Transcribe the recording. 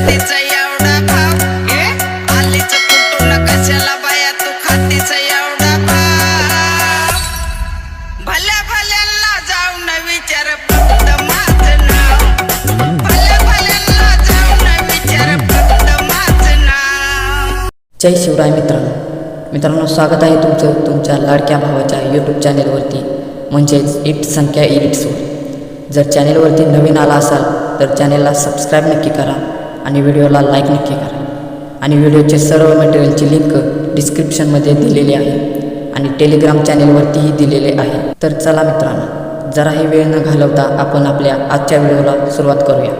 खातीच एवढा भाव आलीच कुठून कशाला बाया तू खातीच एवढा भाव भल्या भल्यांना जाऊन विचार फक्त माझं नाव भल्या भल्यांना जाऊन विचार फक्त माझं नाव। जय शिवराय मित्रांनो स्वागत आहे तुमच्या लाडक्या भावाच्या यूट्यूब चॅनेलवरती म्हणजेच संख्या एडिट्सवर। जर चॅनेलवरती नवीन आला असाल तर चॅनेलला सबस्क्राईब नक्की करा आणि व्हिडिओला लाईक नक्की करा आणि व्हिडिओचे सर्व मटेरियलची लिंक डिस्क्रिप्शनमध्ये दिलेली आहे आणि टेलिग्राम चॅनेलवरतीही दिलेले आहे। तर चला मित्रांनो, जराही वेळ न घालवता आपण आपल्या आजच्या व्हिडिओला सुरुवात करूया।